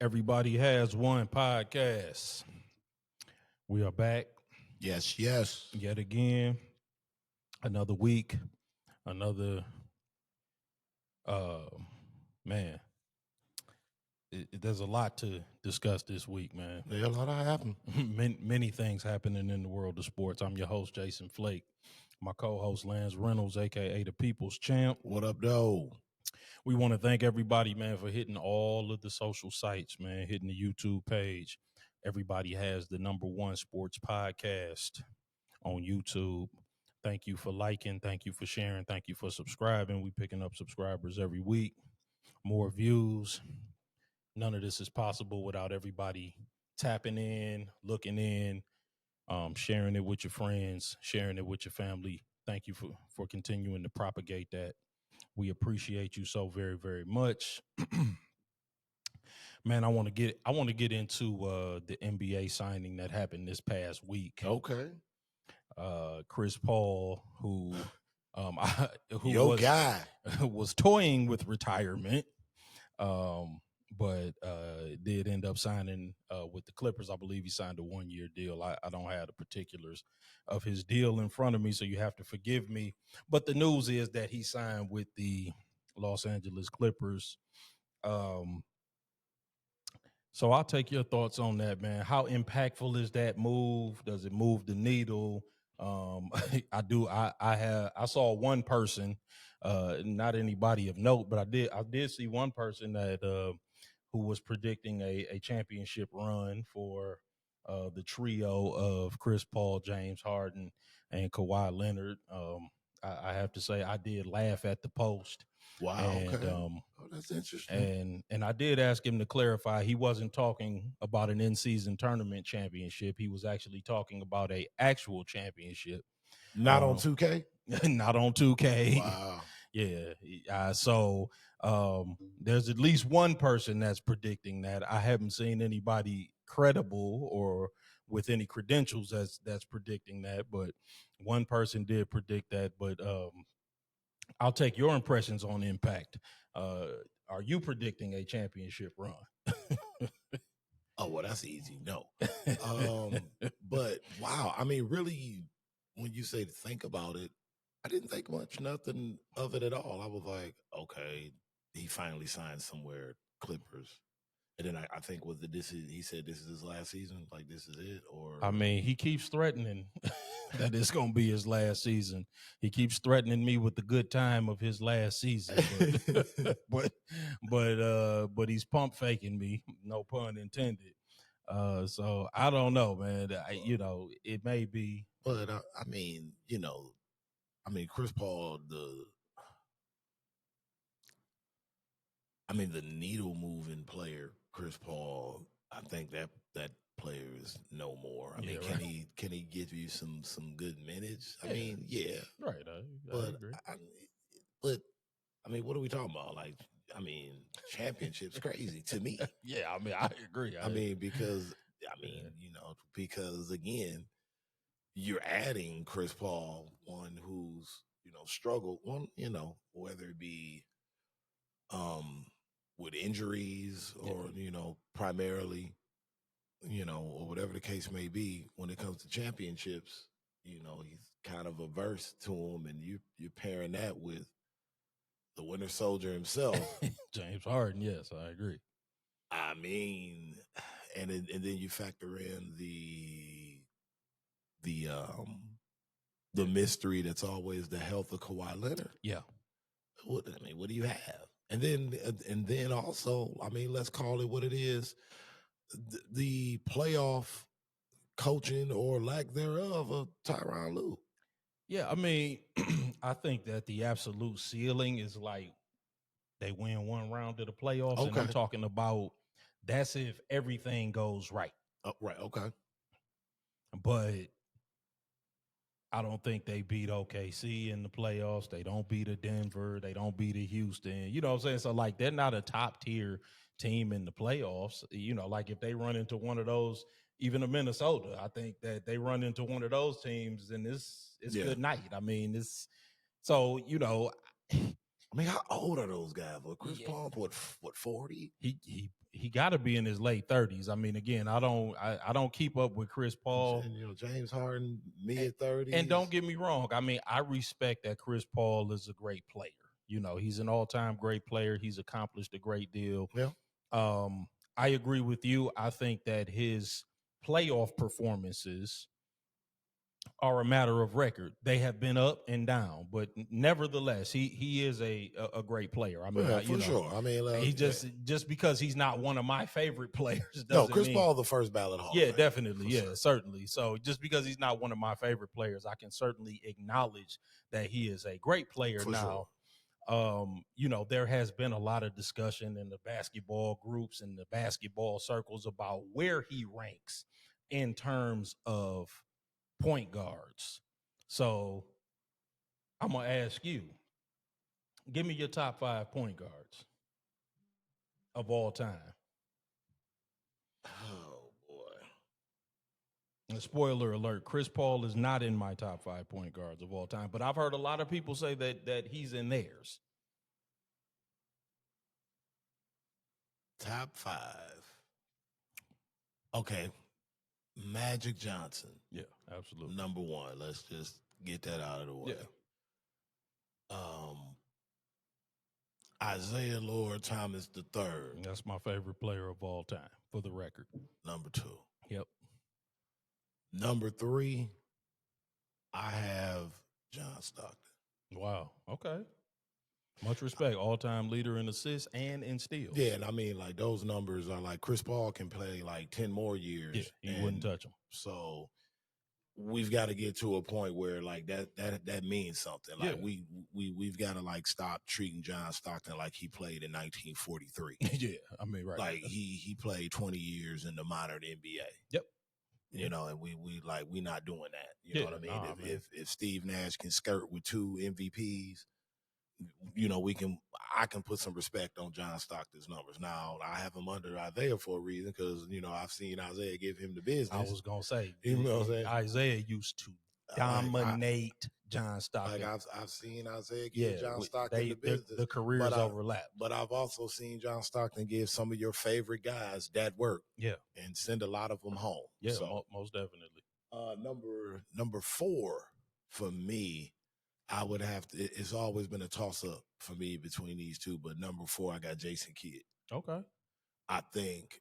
Everybody has one podcast. We are back Yes. yet again. Another week. Another uh man. There's a lot to discuss this week, man. Yeah, a lot happened. many things happening in the world of sports. I'm your host, Jason Flake. My co-host, Lance Reynolds, aka the People's Champ. What up, though? We want to thank everybody, man, for hitting all of the social sites, man, hitting the YouTube page. Everybody has the number one sports podcast on YouTube. Thank you for liking. Thank you for sharing. Thank you for subscribing. We picking up subscribers every week. More views. None of this is possible without everybody tapping in, looking in, sharing it with your friends, sharing it with your family. Thank you for continuing to propagate that. We appreciate you so very, very much. Man, I want to get into the NBA signing that happened this past week. Okay. Chris Paul, who Your guy. was toying with retirement, but did end up signing with the Clippers. I believe he signed a 1-year deal. I don't have the particulars of his deal in front of me, so you have to forgive me. But the news is that he signed with the Los Angeles Clippers. So I'll take your thoughts on that, man. How impactful is that move? Does it move the needle? I saw one person, not anybody of note, but I did see one person that who was predicting a championship run for the trio of Chris Paul, James Harden, and Kawhi Leonard. I have to say I did laugh at the post. Wow. And, okay. That's interesting. And I did ask him to clarify. He wasn't talking about an in-season tournament championship. He was actually talking about a actual championship. Not on 2K? Not on 2K. Wow. Yeah. So there's at least one person that's predicting that. I haven't seen anybody credible or with any credentials that's predicting that, but one person did predict that. But I'll take your impressions on impact. Are you predicting a championship run? Oh, well, that's easy. No. But wow. I mean, really, when you say to think about it, I didn't think nothing of it at all. I was like, okay, he finally signed somewhere, Clippers. And then I think he said this is his last season, like this is it, or I mean, he keeps threatening that it's gonna be his last season. He keeps threatening me with the good time of his last season, but he's pump faking me, no pun intended. So I don't know, man. It may be, but I mean, Chris Paul, the needle moving player, Chris Paul. I think that player is no more. I mean, can he give you some good minutes? I mean, yeah, right. I agree. But I mean, what are we talking about? Like, I mean, championship's crazy to me. Yeah, I mean, I agree. Because again, you're adding Chris Paul, one who's struggled, whether it be with injuries or primarily, or whatever the case may be. When it comes to championships, he's kind of averse to them, and you're pairing that with the Winter Soldier himself, James Harden. Yes, I agree. I mean, and then you factor in the mystery that's always the health of Kawhi Leonard. Yeah. What do you have? And then also, I mean, let's call it what it is: the playoff coaching or lack thereof of Tyronn Lue. Yeah, I mean, I think that the absolute ceiling is like they win one round of the playoffs, and I'm talking about that's if everything goes right. Oh, right. Okay. But I don't think they beat OKC in the playoffs. They don't beat a Denver. They don't beat a Houston. You know what I'm saying? So, like, they're not a top tier team in the playoffs. Like if they run into one of those, even a Minnesota, I think that they run into one of those teams, and it's good night. I mean, it's so, I mean, how old are those guys? Well, Chris Yeah. Paul, what 40? He got to be in his late 30s. I mean, again, I don't keep up with Chris Paul. And, you know, James Harden, mid And 30s. don't get me wrong. I mean, I respect that Chris Paul is a great player. You know, he's an all-time great player. He's accomplished a great deal. Yeah. I agree with you. I think that his playoff performances are a matter of record. They have been up and down, but nevertheless, he is a great player. I mean, Yeah, for sure. I mean, he just because he's not one of my favorite players. No, Chris Paul, the first ballot Hall. Yeah, definitely. Yeah, certainly. So just because he's not one of my favorite players, I can certainly acknowledge that he is a great player. For now, you know, there has been a lot of discussion in the basketball groups and the basketball circles about where he ranks in terms of point guards. So I'm gonna ask you, give me your top 5 point guards of all time. Oh boy. And spoiler alert, Chris Paul is not in my top 5 point guards of all time, but I've heard a lot of people say that he's in theirs. Top 5. Okay. Magic Johnson. Yeah, absolutely. Number 1. Let's just get that out of the way. Yeah. Isaiah Lord Thomas III. That's my favorite player of all time, for the record. Number 2. Yep. Number 3, I have John Stockton. Wow. Okay. Much respect. All-time leader in assists and in steals. Yeah, and I mean, like, those numbers are like Chris Paul can play like 10 more years. Yeah, he wouldn't touch them. So we've got to get to a point where like that means something. Like we've got to like stop treating John Stockton like he played in 1943. Yeah, I mean, right. Like he played 20 years in the modern NBA. Yep. You know, and we not doing that. You know what I mean? Nah, if Steve Nash can skirt with 2 MVPs, you know, I can put some respect on John Stockton's numbers. Now, I have him under Isaiah for a reason because, you know, I've seen Isaiah give him the business. I was going to say, you know what I'm saying? Isaiah used to dominate John Stockton. Like I've seen Isaiah give John Stockton the business. The careers overlap. But I've also seen John Stockton give some of your favorite guys that work. Yeah. And send a lot of them home. Yeah, so, most definitely. Number 4 for me, I would have to. It's always been a toss-up for me between these two, but number 4, I got Jason Kidd. Okay. I think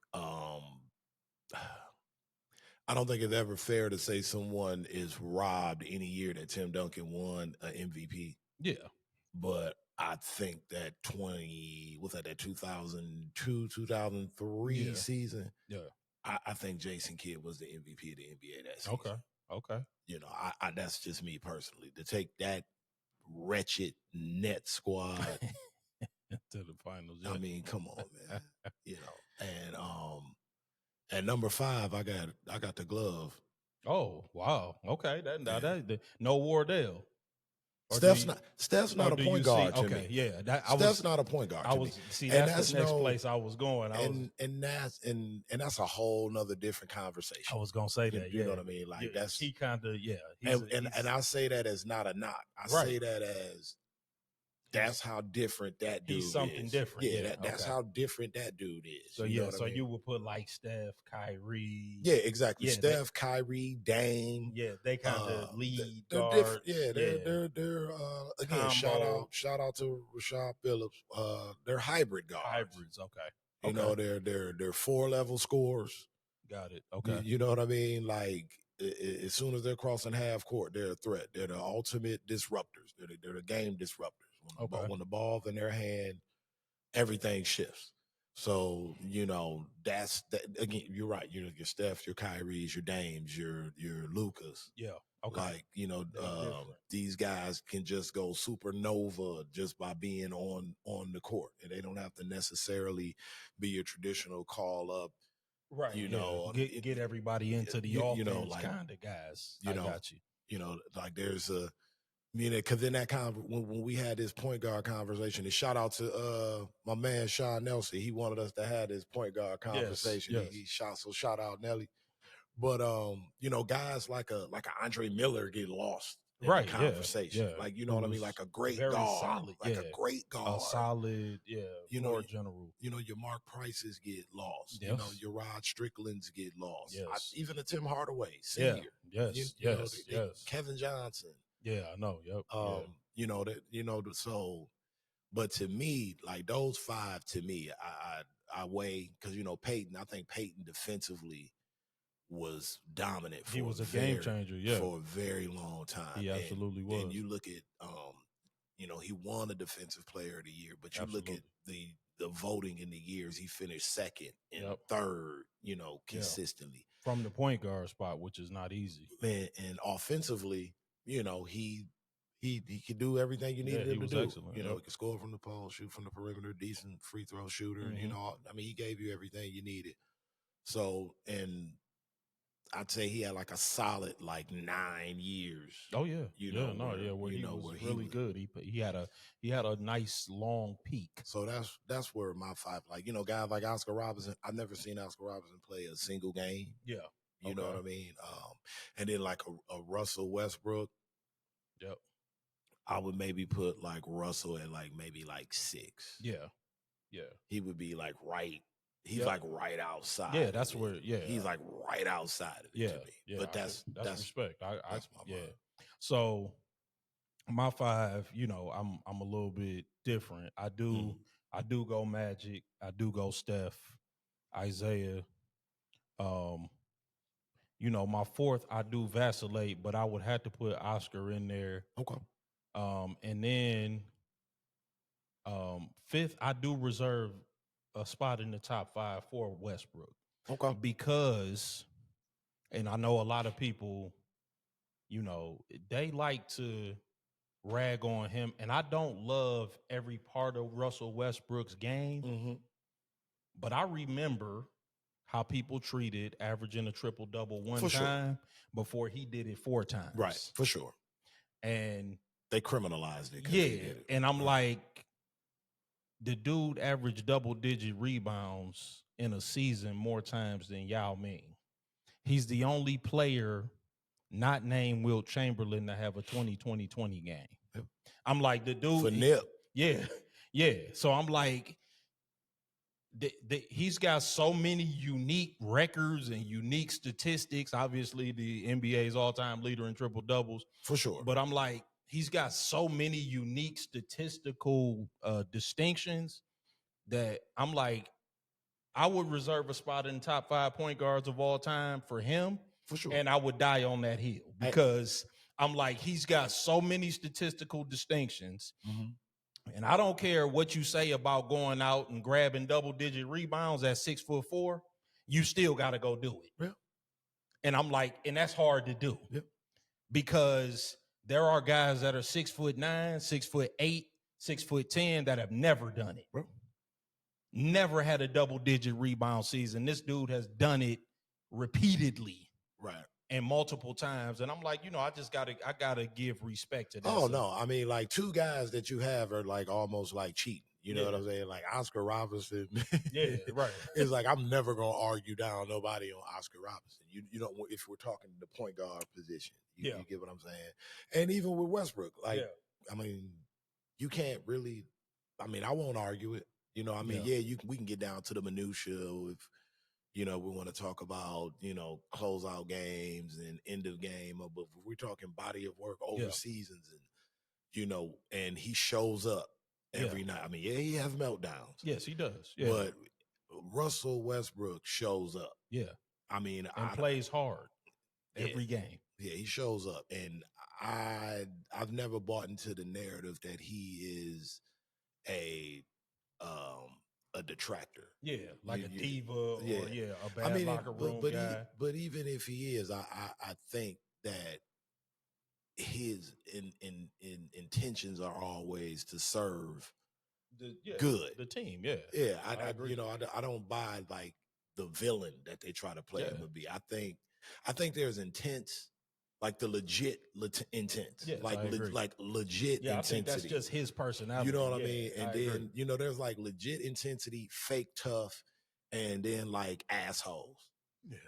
I don't think it's ever fair to say someone is robbed any year that Tim Duncan won an MVP. Yeah. But I think that 2002, 2003 season. Yeah. I think Jason Kidd was the MVP of the NBA that season. Okay. You know, I that's just me personally. To take that wretched net squad to the finals. I mean, come on, man. You know, and number 5, I got the glove. Oh, wow. Okay. That no Wardell. Steph's not a point guard to me. Yeah. Steph's not a point guard. That's the next place I was going. And that's a whole nother different conversation. I was gonna say that. You know what I mean? Like that's he kind of and I say that as not a knock. I say that as that's how different that dude is. He's something different. Yeah, that's how different that dude is. So you would put like Steph, Kyrie. Yeah, exactly. Steph, Kyrie, Dame. Yeah, they kind of lead. They're different. Yeah, they're again. Shout out to Rashad Phillips. They're hybrid guards. Hybrids. Okay. You know, they're 4-level scores. Got it. Okay. You know what I mean? Like as soon as they're crossing half court, they're a threat. They're the ultimate disruptors. They're the game disruptors. When the ball's in their hand, everything shifts. So, you know, that's that again, you're right. Your Steph, your Kyries, your Dames, your Lucas. Yeah. Okay. Like, you know, these guys can just go supernova just by being on the court. And they don't have to necessarily be a traditional call up. Right. You know, get everybody into the offense, you know, like, kind of guys. I got you. You know, like there's a because in that when we had this point guard conversation, and shout out to my man Sean Nelson, he wanted us to have this point guard conversation. Yes. He shout out Nelly. But you know, guys like a Andre Miller get lost in Right. the Yeah. conversation. Yeah. Like, you Who know what I mean? was Like a great very guard. solid. Like Yeah. a great guard. A solid, You know, floor general. you know, your Mark Prices get lost. Yes. You know, your Rod Stricklands get lost. Yes. Even a Tim Hardaway Yeah. Senior. Yes. You know, Yes. Yes. Kevin Johnson. Yeah, I know. Yep. Yeah. You know that. You know, so. But to me, like those five, to me, I weigh, because you know Peyton. I think Peyton defensively was dominant. He was a game changer. Yeah, for a very long time. he absolutely was. And you look at, you know, he won a Defensive Player of the Year, but you Absolutely. look at the voting in the years, he finished second and Yep. third. You know, consistently from the point guard spot, which is not easy. And offensively, you know, he could do everything you needed him to do. Excellent. You know, he could score from the pole, shoot from the perimeter, decent free throw shooter. You know, I mean, he gave you everything you needed. So, and I'd say he had like a solid 9 years. Oh yeah, you know, where he was really good. He had a nice long peak. So that's where my five, like, you know, guys like Oscar Robertson. I've never seen Oscar Robertson play a single game. Yeah, you know what I mean. And then like a Russell Westbrook. Yep. I would maybe put like Russell at like maybe like 6. Yeah. He would be like right. He's like right outside. Yeah, that's where. Yeah, he's like right outside of it to me. Yeah, but that's respect. That's my mind. So my five, you know, I'm a little bit different. I do go Magic. I do go Steph, Isaiah. You know, my fourth, I do vacillate, but I would have to put Oscar in there. Okay. And then fifth, I do reserve a spot in the top 5 for Westbrook. Okay. Because, and I know a lot of people, you know, they like to rag on him, and I don't love every part of Russell Westbrook's game, but I remember how people treated averaging a triple-double one time before he did it 4 times. Right, for sure. And they criminalized it. Yeah, and I'm like, the dude averaged double-digit rebounds in a season more times than Yao Ming. He's the only player not named Wilt Chamberlain to have a 20-20-20 game. Yep. I'm like, the dude. For Nip. Yeah. So I'm like, he's got so many unique records and unique statistics. Obviously, the NBA's all-time leader in triple doubles. For sure. But I'm like, he's got so many unique statistical distinctions that I'm like, I would reserve a spot in the top 5 point guards of all time for him. For sure. And I would die on that hill because I'm like, he's got so many statistical distinctions. And I don't care what you say about going out and grabbing double-digit rebounds at 6'4", you still got to go do it. Yeah. And I'm like, and that's hard to do. Yeah. Because there are guys that are 6'9", 6'8", 6'10" that have never done it. Bro. Never had a double-digit rebound season. This dude has done it repeatedly. Right. And multiple times. And I'm like, you know, I gotta give respect to that. Oh, no. I mean, like 2 guys that you have are like almost like cheating. You know what I'm saying? Like Oscar Robertson. Yeah, right. It's like, I'm never going to argue down nobody on Oscar Robertson. You know, if we're talking the point guard position, you get what I'm saying? And even with Westbrook, like, I mean, you can't really, I mean, I won't argue it. You know, I mean, we can get down to the minutia if, you know, we want to talk about, you know, closeout games and end of game, but if we're talking body of work over seasons and, you know, and he shows up every night. I mean, he has meltdowns. Yes, he does. Yeah. But Russell Westbrook shows up. Yeah. I mean, and plays hard every game. Yeah, he shows up. And I've never bought into the narrative that he is a detractor. Yeah, like a diva or a bad locker room guy. But even if he is, I think that his intentions are always to serve the team. Yeah. I agree. You know, I don't buy like the villain that they try to play him to be. I think there's intense. Like the legit intense, yes, like legit intensity. I think that's just his personality. You know what I mean? And then you know, there's like legit intensity, fake tough, and then like assholes.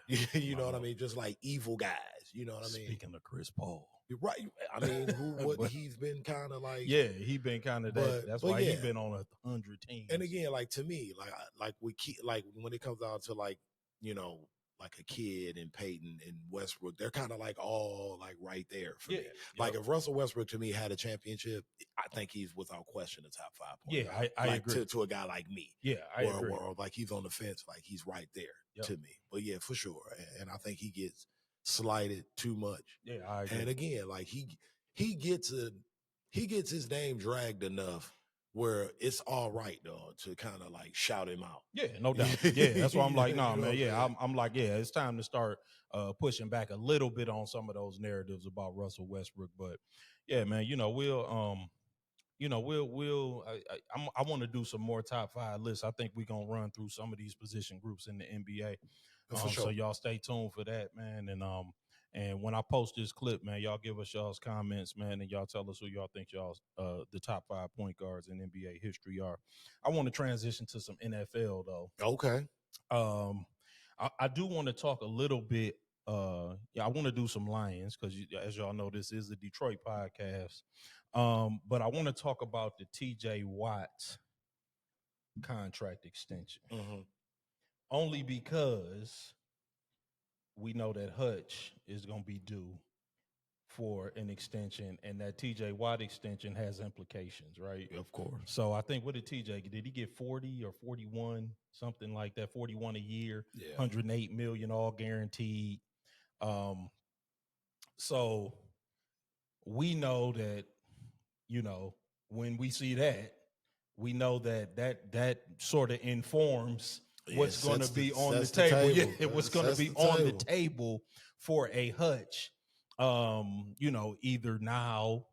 Yeah, you know what I mean? Just like evil guys. You know what I mean? Speaking of Chris Paul, You're right. I mean, But he's been kind of like, yeah, he been kind of that. That's but why he yeah. been on 100 teams. And again, like to me, like we keep like when it comes down to like you know like a kid and Peyton and Westbrook, they're kind of like all like right there for me. Like if Russell Westbrook to me had a championship, I think he's without question a top 5 point guard. I like agree. To a guy like me. Yeah, I agree. Or like he's on the fence, like he's right there to me. But yeah, for sure. And I think he gets slighted too much. Yeah, I agree. And again, like he gets his name dragged enough where it's all right though to kind of like shout him out. Yeah, no doubt. Yeah, that's why I'm like, nah, man. Yeah, I'm like, yeah, it's time to start pushing back a little bit on some of those narratives about Russell Westbrook. But yeah, man, I want to do some more top 5 lists. I think we're gonna run through some of these position groups in the NBA. For sure. So y'all stay tuned for that, man. And when I post this clip, man, y'all give us y'all's comments, man, and y'all tell us who y'all think y'all's the top 5 point guards in NBA history are. I want to transition to some NFL though. Okay. I do want to talk a little bit. I want to do some Lions because, as y'all know, this is the Detroit podcast. But I want to talk about the TJ Watt contract extension. Mm-hmm. Only because we know that Hutch is going to be due for an extension, and that TJ Watt extension has implications, right? Of course. So I think, what did TJ, did he get 40 or 41, something like that, 41 a year, 108 million, all guaranteed. So we know that, when we see that, we know that sort of informs what's going to be on the table. Yeah, what's going to be on the table for a Hutch. Either now,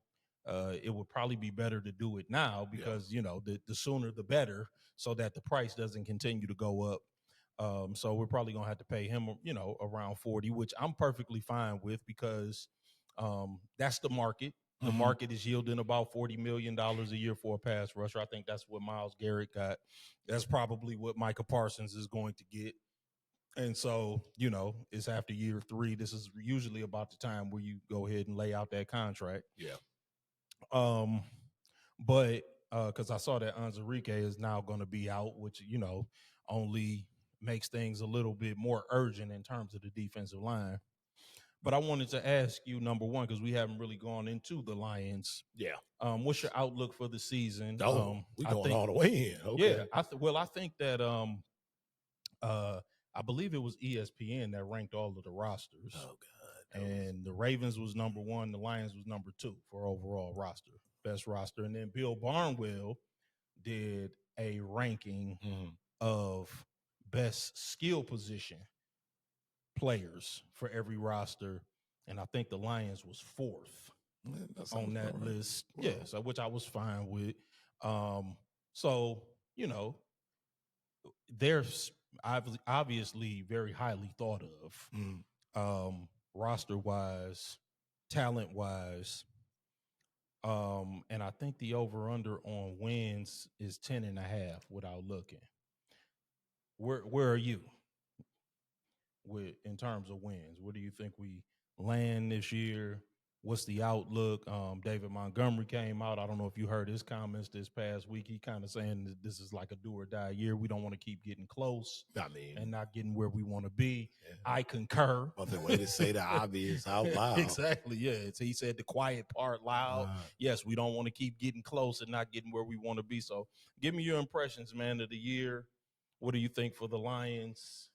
it would probably be better to do it now because, the sooner the better, so that the price doesn't continue to go up. So we're probably going to have to pay him, around 40, which I'm perfectly fine with because that's the market. The market is yielding about $40 million a year for a pass rusher. I think that's what Myles Garrett got. That's probably what Micah Parsons is going to get. And so, it's after year 3. This is usually about the time where you go ahead and lay out that contract. Yeah. But because I saw that Anzarike is now going to be out, which, only makes things a little bit more urgent in terms of the defensive line. But I wanted to ask you, number one, because we haven't really gone into the Lions. Yeah. What's your outlook for the season? We going all the way in. Okay. Yeah. I think that I believe it was ESPN that ranked all of the rosters. Oh God. And the Ravens was number 1, the Lions was number 2 for overall roster, best roster. And then Bill Barnwell did a ranking of best skill position players for every roster, and I think the Lions was 4th on that list. Wow. Yeah, so which I was fine with. So they're obviously very highly thought of, roster wise, talent wise, and I think the over under on wins is 10.5 without looking. Where are you? In terms of wins, what do you think we land this year? What's the outlook? David Montgomery came out. I don't know if you heard his comments this past week. He kind of saying that this is like a do or die year. We don't want to keep getting close and not getting where we want to be. Yeah. I concur. Well, the way to say the obvious out loud. Exactly. Yeah. He said the quiet part loud. Yes, we don't want to keep getting close and not getting where we want to be. So give me your impressions, man, of the year. What do you think for the Lions?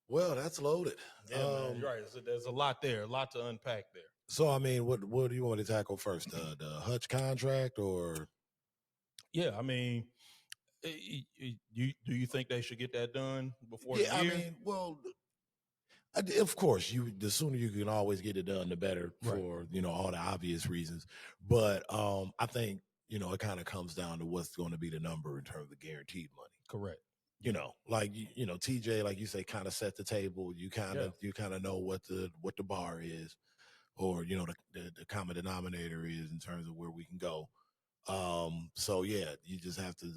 Well, that's loaded. Yeah, man, you're right. So there's a lot there, a lot to unpack there. So, I mean, what do you want to tackle first? The Hutch contract or? Yeah, I mean, do you think they should get that done before the year? I mean, well, of course, the sooner you can always get it done, the better for, all the obvious reasons. But I think, it kind of comes down to what's going to be the number in terms of guaranteed money. Correct. TJ, like you say, kind of set the table. You kind of know what the bar is, or the common denominator is in terms of where we can go. So yeah, you just have to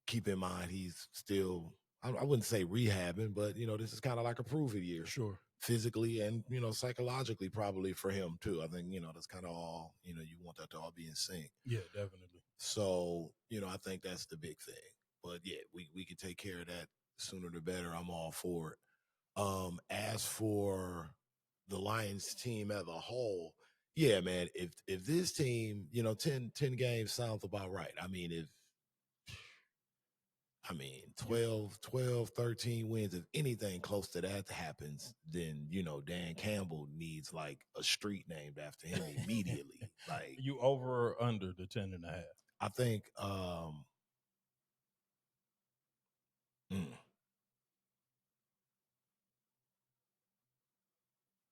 keep in mind he's still, I wouldn't say rehabbing, but this is kind of like a prove-it year. Sure. physically and psychologically probably for him too. I think that's kind of all you want that to all be in sync. Yeah, definitely. So I think that's the big thing. But yeah, we can take care of that sooner the better. I'm all for it. As for the Lions team as a whole, yeah, man, if this team, 10 games sounds about right. I mean, 12, 13 wins. If anything close to that happens, then, Dan Campbell needs like a street named after him immediately. Like, You over or under the 10.5? I think,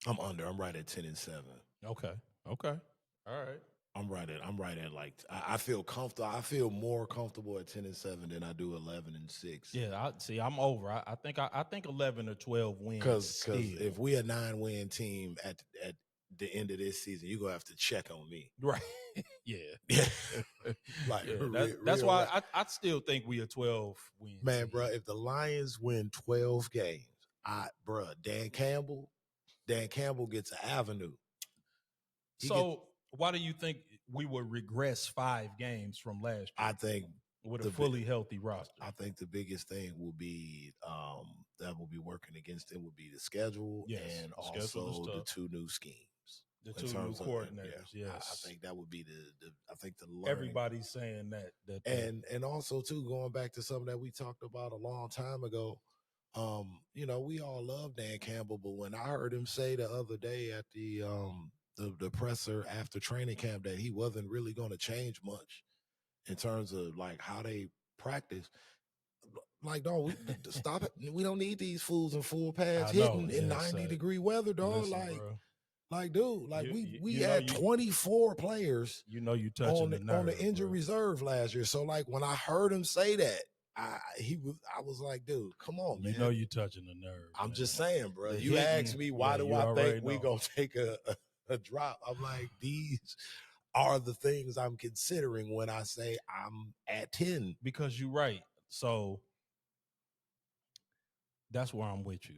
I'm under. I'm right at 10-7. Okay. All right. I'm right at like I feel comfortable. I feel more comfortable at 10-7 than I do 11-6. Yeah, I'm over. I think 11 or 12 wins. Because if we a 9-win team at the end of this season, you're gonna have to check on me. Right. Yeah. Like that's why I still think we a 12 win. Man, team. bro, if the Lions win 12 games, Dan Campbell gets an avenue. So why do you think we would regress 5 games from last year? I think with a fully healthy roster. I think the biggest thing will be that will be working against it will be the schedule and also the 2 new schemes. The 2 new coordinators. Yes. I think that would be the learning. Everybody's saying that and also too, going back to something that we talked about a long time ago. We all love Dan Campbell, but when I heard him say the other day at the presser after training camp that he wasn't really going to change much in terms of like how they practice, like, dog, stop it. We don't need these fools in full pads hitting in 90-degree weather, dog. Listen, dude, we had 24 players. You touching on the injured reserve last year. So like when I heard him say that, I was like, dude, come on, man. You touching the nerve. I'm just saying, bro. You asked me why do I think we gonna take a drop? I'm like, these are the things I'm considering when I say I'm at 10. Because you're right. So that's where I'm with you.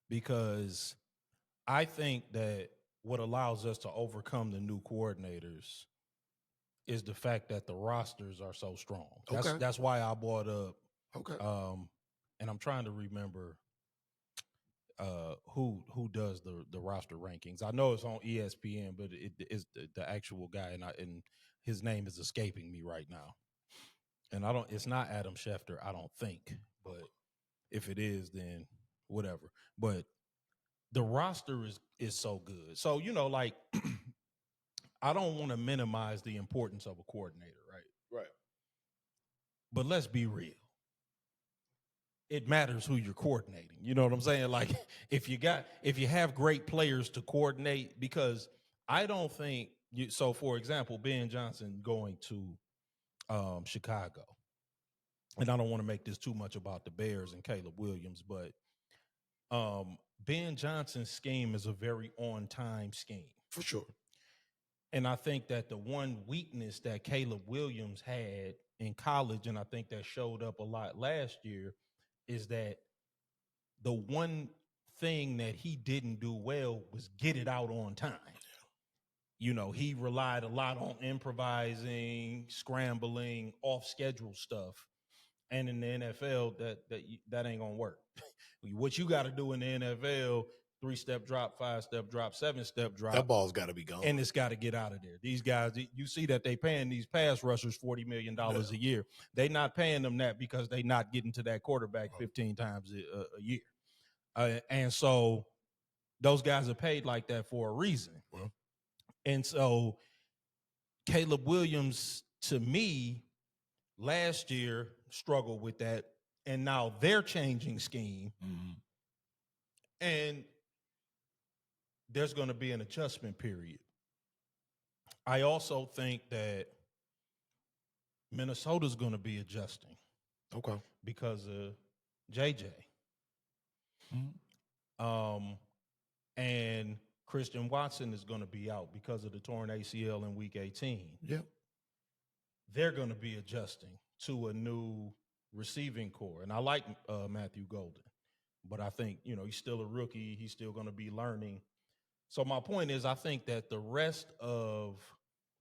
Because I think that what allows us to overcome the new coordinators is the fact that the rosters are so strong. That's why I brought up. Okay. And I'm trying to remember who does the roster rankings. I know it's on ESPN, but it is the actual guy, and his name is escaping me right now. And it's not Adam Schefter, I don't think, but if it is, then whatever. But the roster is so good. So, like I don't want to minimize the importance of a coordinator, right? Right. But let's be real. It matters who you're coordinating. You know what I'm saying? Like if you have great players to coordinate, because I don't think so for example, Ben Johnson going to Chicago. And I don't want to make this too much about the Bears and Caleb Williams, but Ben Johnson's scheme is a very on-time scheme. For sure. And I think that the one weakness that Caleb Williams had in college, and I think that showed up a lot last year, is that the one thing that he didn't do well was get it out on time. He relied a lot on improvising, scrambling, off-schedule stuff. And in the NFL, that ain't gonna work. What you got to do in the NFL, 3-step drop, 5-step drop, 7-step drop. That ball's got to be gone. And it's got to get out of there. These guys, you see that they paying these pass rushers $40 million a year. They not paying them that because they not getting to that quarterback 15 times a year. And so those guys are paid like that for a reason. Well. And so Caleb Williams, to me, last year struggled with that. And now they're changing scheme. Mm-hmm. And there's going to be an adjustment period. I also think that Minnesota's going to be adjusting. Okay. Because of JJ. Mm-hmm. And Christian Watson is going to be out because of the torn ACL in week 18. Yep. They're going to be adjusting to a new receiving core. And I like Matthew Golden. but I think, he's still a rookie. He's still going to be learning. So my point is, I think that the rest of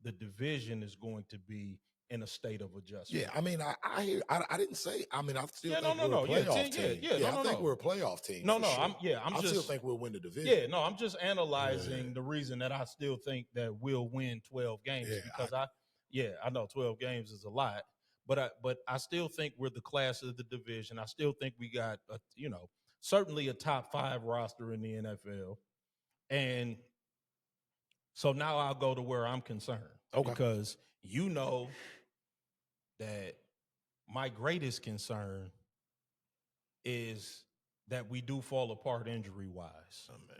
the division is going to be in a state of adjustment. Yeah, I mean, I didn't say. I mean, I still think no, we're a playoff yeah, team. yeah, I think we're a playoff team. No, for no, sure. I'm I just still think we'll win the division. Yeah, no, I'm just analyzing the reason that I still think that we'll win 12 games because I know 12 games is a lot, but I still think we're the class of the division. I still think we got certainly a top 5 roster in the NFL, and so now I'll go to where I'm concerned because that my greatest concern is that we do fall apart injury wise. Oh man.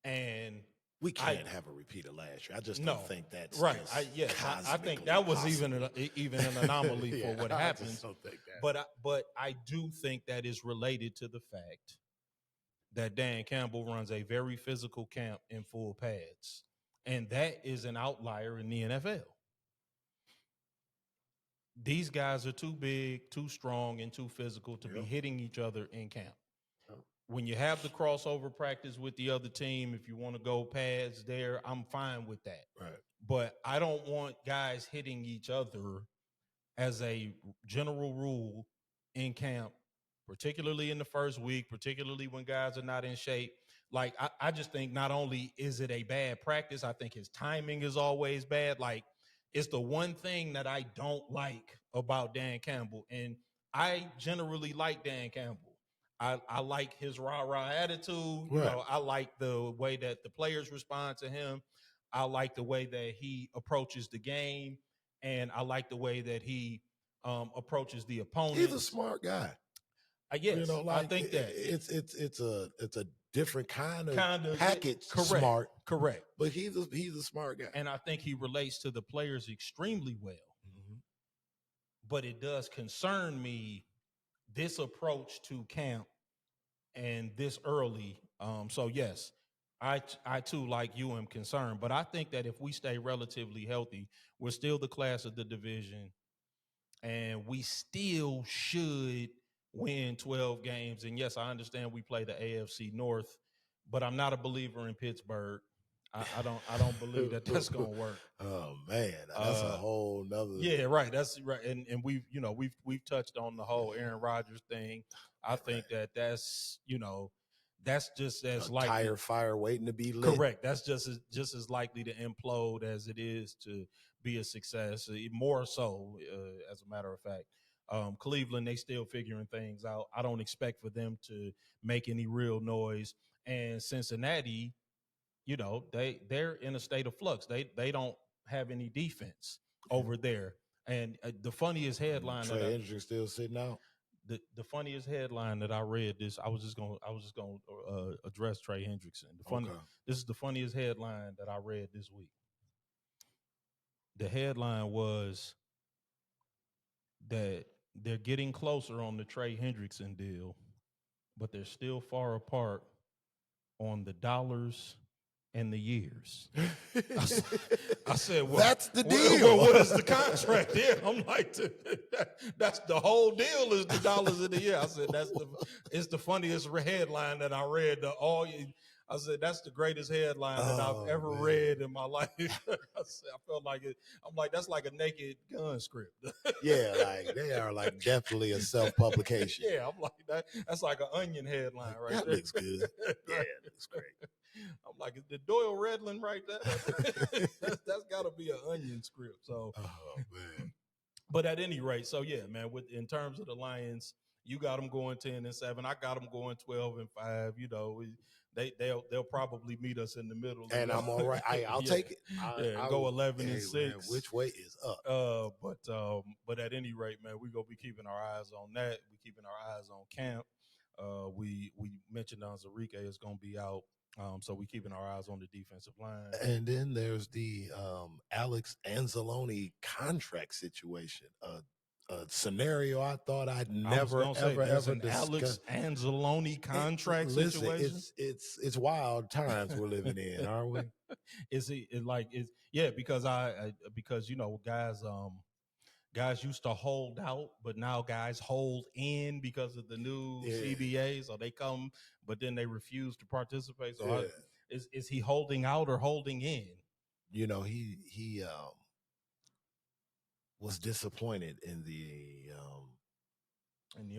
And we can't have a repeat of last year. I just don't think that's right. I think that was even an anomaly for what happened. I just don't think that. But I do think that is related to the fact that Dan Campbell runs a very physical camp in full pads, and that is an outlier in the NFL. These guys are too big, too strong, and too physical to be hitting each other in camp. When you have the crossover practice with the other team, if you want to go pads there, I'm fine with that. Right. But I don't want guys hitting each other as a general rule in camp, particularly in the first week, particularly when guys are not in shape. Like, I just think not only is it a bad practice, I think his timing is always bad. Like, it's the one thing that I don't like about Dan Campbell. And I generally like Dan Campbell. I like his rah-rah attitude. Right. I like the way that the players respond to him. I like the way that he approaches the game. And I like the way that he approaches the opponent. He's a smart guy. Yes, I think that it's a different kind of package. Correct, smart, correct. But he's a smart guy, and I think he relates to the players extremely well. Mm-hmm. But it does concern me, this approach to camp and this early. So yes, I too, like you, am concerned. But I think that if we stay relatively healthy, we're still the class of the division, and we still should win 12 games. And yes, I understand we play the AFC North, but I'm not a believer in Pittsburgh. I don't believe that that's going to work. Oh man, that's a whole nother. Yeah, right. That's right. And we've touched on the whole Aaron Rodgers thing. I think that's just as likely, tire fire waiting to be lit. Correct. That's just as likely to implode as it is to be a success. More so, as a matter of fact. Cleveland, they still figuring things out. I don't expect for them to make any real noise. And Cincinnati, they're in a state of flux. They don't have any defense over there. And the funniest headline, Trey Hendricks still sitting out. The funniest headline that I read this, I was just gonna address Trey Hendrickson. This is the funniest headline that I read this week. The headline was that they're getting closer on the Trey Hendrickson deal, but they're still far apart on the dollars and the years. I said, well, that's the deal. What is the contract there? I'm like, that's the whole deal is the dollars in the year. I said, it's the funniest headline that I read. I said, that's the greatest headline that I've ever read in my life. I felt like it. I'm like, that's like a Naked Gun script. Yeah, like they are like definitely a self-publication. Yeah, I'm like that's like an Onion headline right that there. Looks good. Yeah, it looks great. I'm like, is the Doyle Redland right there? That's got to be an Onion script. So, oh man. But at any rate, so yeah, man. In terms of the Lions, you got them going 10-7. I got them going 12-5. They'll probably meet us in the middle. And I'm all right. I'll take it. I'll go 11-6. Man, which way is up? But at any rate, man, we're gonna be keeping our eyes on that. We're keeping our eyes on camp. We mentioned Onwuzurike is gonna be out. So we're keeping our eyes on the defensive line. And then there's the Alex Anzalone contract situation. A scenario I thought I'd never ever discuss. Alex Anzalone contract situation. It's wild times we're living in, aren't we? Because guys guys used to hold out, but now guys hold in because of the new CBA. So they come, but then they refuse to participate. So is he holding out or holding in? You know, he was disappointed in the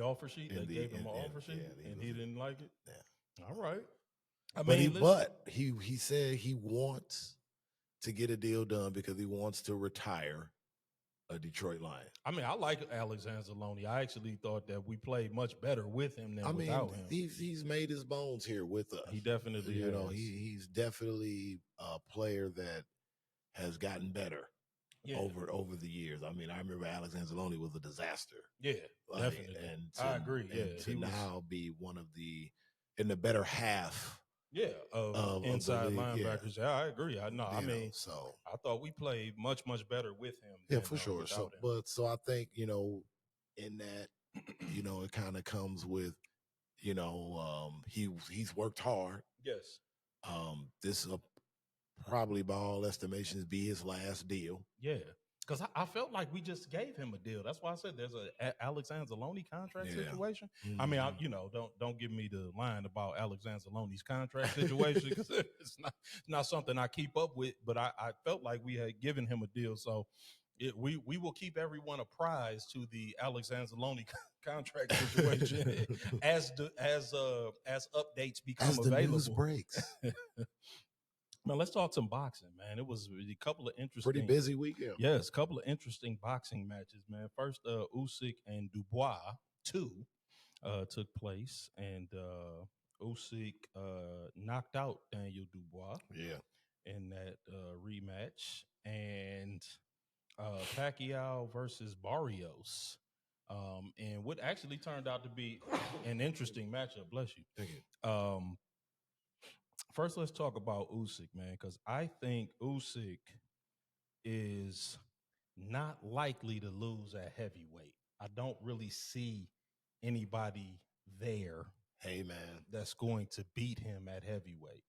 offer sheet. They gave him an offer sheet, and he didn't like it. Yeah. All right. But he said he wants to get a deal done because he wants to retire a Detroit Lion. I mean, I like Alex Anzalone. I actually thought that we played much better with him than without him. He's made his bones here with us. He definitely, you know, he's definitely a player that has gotten better over the years. I mean, I remember Alex Anzalone was a disaster. Yeah, definitely. I agree. And to now be one of in the better half. Yeah, of inside linebackers. Yeah, I agree. I thought we played much better with him. Yeah, for sure. So I think, you know, in that, you know, it kind of comes with, you know, he's worked hard. Yes. This will probably, by all estimations, be his last deal. Yeah. Because I felt like we just gave him a deal. That's why I said there's a Alex Anzalone contract situation. Mm-hmm. I mean, don't give me the line about Alex Anzalone's contract situation because it's not something I keep up with. But I felt like we had given him a deal, so we will keep everyone apprised to the Alex Anzalone contract situation as updates become available. The news breaks. Man, let's talk some boxing, man. It was a couple of interesting, pretty busy weekend. Yes, a couple of interesting boxing matches, man. First, Usyk and Dubois 2 took place, and Usyk knocked out Daniel Dubois. Yeah, in that rematch, and Pacquiao versus Barrios, and what actually turned out to be an interesting matchup. Bless you. Thank you. First, let's talk about Usyk, man, because I think Usyk is not likely to lose at heavyweight. I don't really see anybody there, hey man, that's going to beat him at heavyweight.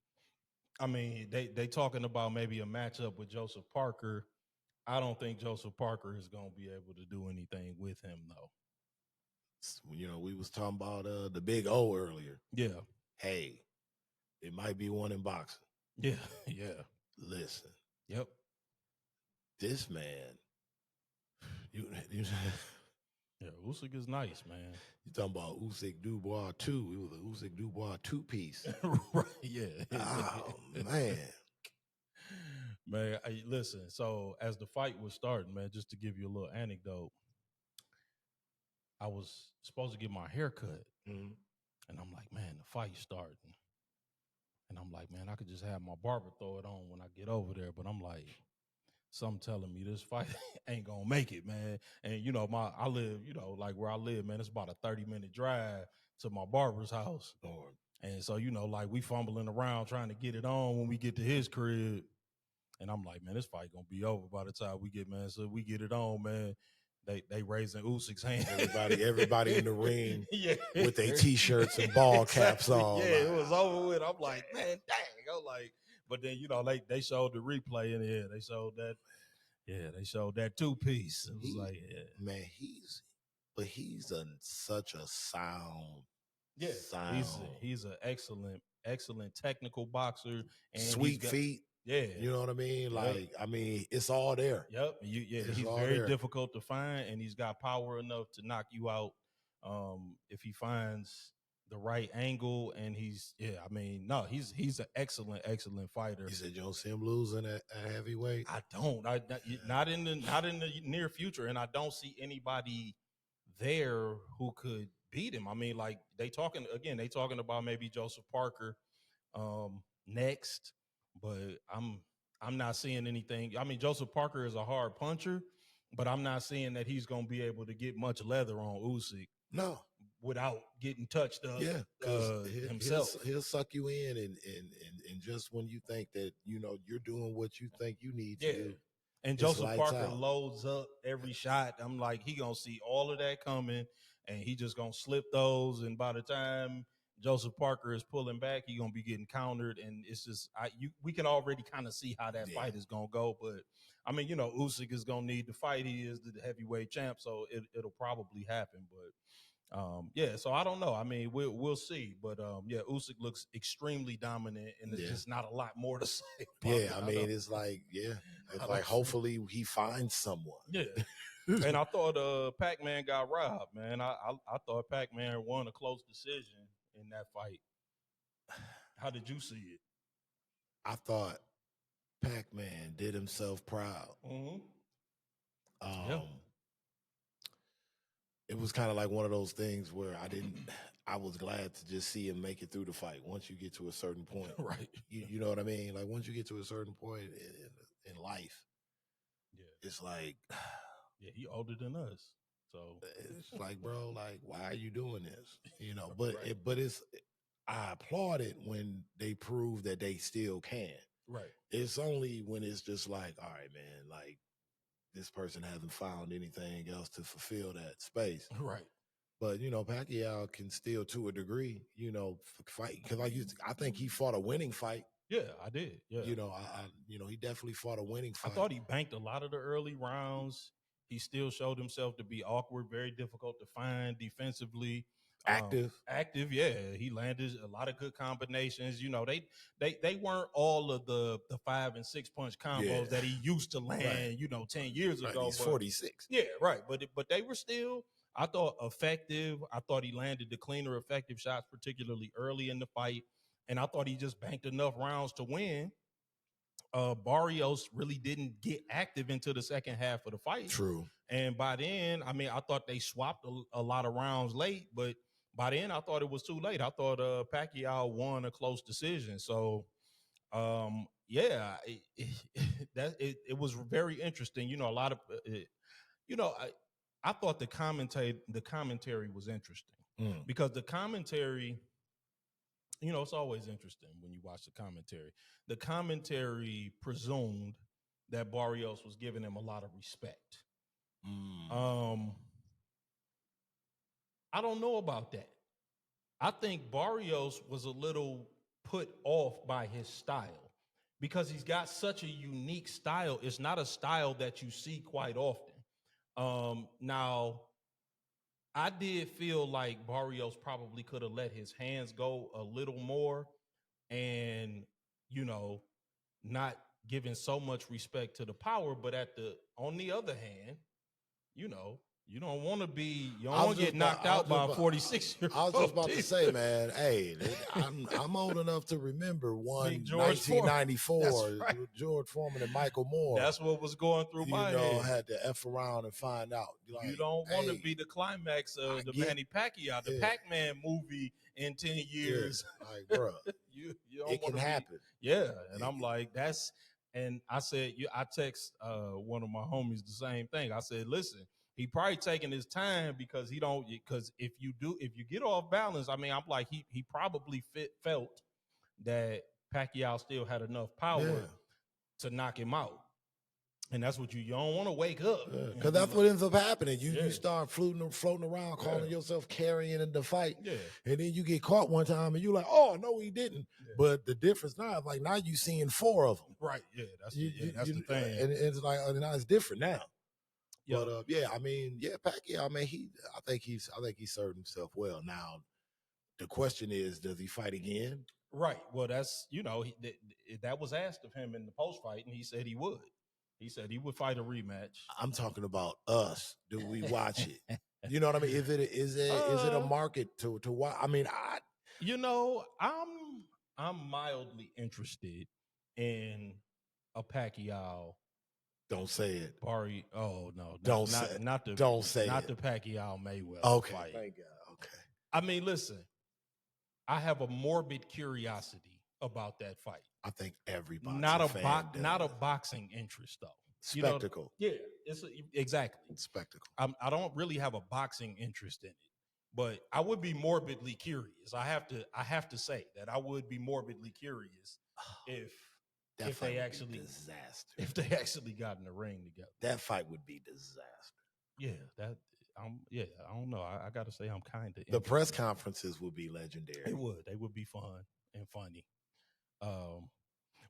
I mean, they talking about maybe a matchup with Joseph Parker. I don't think Joseph Parker is going to be able to do anything with him, though. You know, we was talking about the big O earlier. Yeah. Hey. It might be one in boxing. Yeah, yeah. Listen. Yep. This man, you yeah, Usyk is nice, man. You talking about Usyk Dubois 2. It was an Usyk Dubois 2-piece. Right, yeah. Oh, man. Man, listen, so as the fight was starting, man, just to give you a little anecdote, I was supposed to get my hair cut. Mm-hmm. And I'm like, man, the fight's starting. And I'm like, man, I could just have my barber throw it on when I get over there. But I'm like, something telling me this fight ain't going to make it, man. And, you know, I live, you know, like where I live, man, it's about a 30-minute drive to my barber's house. Lord. And so, you know, like we fumbling around trying to get it on when we get to his crib. And I'm like, man, this fight going to be over by the time we get, man. So we get it on, man. They raising Usyk's hand. Everybody in the ring with their T-shirts and ball caps on. Yeah, it was over with. I'm like, man, dang. I'm like, but then, you know, they showed the replay in here. They showed that. Yeah, they showed that 2-piece. It was like, yeah. Man, he's such a sound. Yeah, he's an excellent technical boxer. And sweet feet. Yeah. You know what I mean? Like, I mean, it's all there. Yep. He's very difficult to find, and he's got power enough to knock you out if he finds the right angle. And he's an excellent fighter. You said you don't see him losing at heavyweight? I don't. Not in the near future, and I don't see anybody there who could beat him. I mean, like they talking about maybe Joseph Parker next. But I'm not seeing anything. I mean, Joseph Parker is a hard puncher, but I'm not seeing that he's going to be able to get much leather on Usyk. No, without getting touched up. Yeah, himself. He'll suck you in, and just when you think that you know you're doing what you think you need to do. And Joseph Parker loads up every shot. I'm like, he gonna see all of that coming, and he just gonna slip those. And by the time Joseph Parker is pulling back. He's gonna be getting countered, and it's just we can already kind of see how that fight is gonna go. But I mean, Usyk is gonna need to fight. He is the heavyweight champ, so it'll probably happen. But yeah, so I don't know. I mean, we'll see. But yeah, Usyk looks extremely dominant, and there's just not a lot more to say. Yeah, I mean, it's like hopefully he finds someone. Yeah. And I thought Pac-Man got robbed, man. I thought Pac-Man won a close decision in that fight. How did you see it? I thought Pac-Man did himself proud. It was kind of like one of those things where I was glad to just see him make it through the fight. Once you get to a certain point, right? You know what I mean? Like once you get to a certain point in life, it's like, yeah, he older than us, so it's like, bro, like why are you doing this? But I applaud it when they prove that they still can. Right. It's only when it's just like, all right, man, like this person hasn't found anything else to fulfill that space. Right. But, Pacquiao can still, to a degree, fight. Because I think he fought a winning fight. Yeah, I did. Yeah. He definitely fought a winning fight. I thought he banked a lot of the early rounds. He still showed himself to be awkward, very difficult to find defensively. Active, yeah. He landed a lot of good combinations. They weren't all of the 5 and 6 punch combos that he used to land, 10 years ago. He's 46. Yeah, right. But they were still, I thought, effective. I thought he landed the cleaner, effective shots, particularly early in the fight. And I thought he just banked enough rounds to win. Barrios really didn't get active into the second half of the fight. True. And by then, I mean, I thought they swapped a lot of rounds late, but by then I thought it was too late. I thought Pacquiao won a close decision. So, yeah, it was very interesting. A lot of, I thought the commentary was interesting because the commentary, it's always interesting when you watch the commentary. The commentary presumed that Barrios was giving him a lot of respect. I don't know about that. I think Barrios was a little put off by his style because he's got such a unique style. It's not a style that you see quite often. Now, I did feel like Barrios probably could have let his hands go a little more and, not giving so much respect to the power. But on the other hand, you don't want to get knocked out by a 46-year-old. I was just about to say, man, hey, I'm old enough to remember 1994, right. George Foreman and Michael Moore. That's what was going through my head. Had to F around and find out. Like, you don't want to be the climax of the Manny Pacquiao, the Pac-Man movie in 10 years. Yeah. Like, bro, it can happen. Yeah, and I'm like, and I said, I text one of my homies the same thing. I said, listen, he probably taking his time because if you get off balance, I mean, I'm like, he probably felt that Pacquiao still had enough power to knock him out. And that's what you don't want to wake up. Because that's what ends up happening. You start floating around, calling yourself carrying in the fight. Yeah. And then you get caught one time and you're like, oh, no, he didn't. Yeah. But the difference now is like now you're seeing 4 of them. Right. Yeah. That's the thing. And it's like, now it's different now. Yeah. But I mean, Pacquiao, I mean, I think he served himself well. Now, the question is, does he fight again? Right. Well, that's, that was asked of him in the post fight, and he said he would. He said he would fight a rematch. I'm talking about us. Do we watch it? You know what I mean? Is it a market to watch? I mean, I'm mildly interested in a Pacquiao. Don't say it. Oh no! Don't say it. Not the Pacquiao Mayweather fight. Thank God. Okay. I mean, listen. I have a morbid curiosity about that fight. I think everybody not a boxing interest though. Spectacle. It's exactly spectacle. I don't really have a boxing interest in it, but I would be morbidly curious. I have to say that I would be morbidly curious if they actually disaster. If they actually got in the ring together. That fight would be disaster. Yeah, I don't know. I got to say I'm kind of The press conferences would be legendary. They would be fun and funny.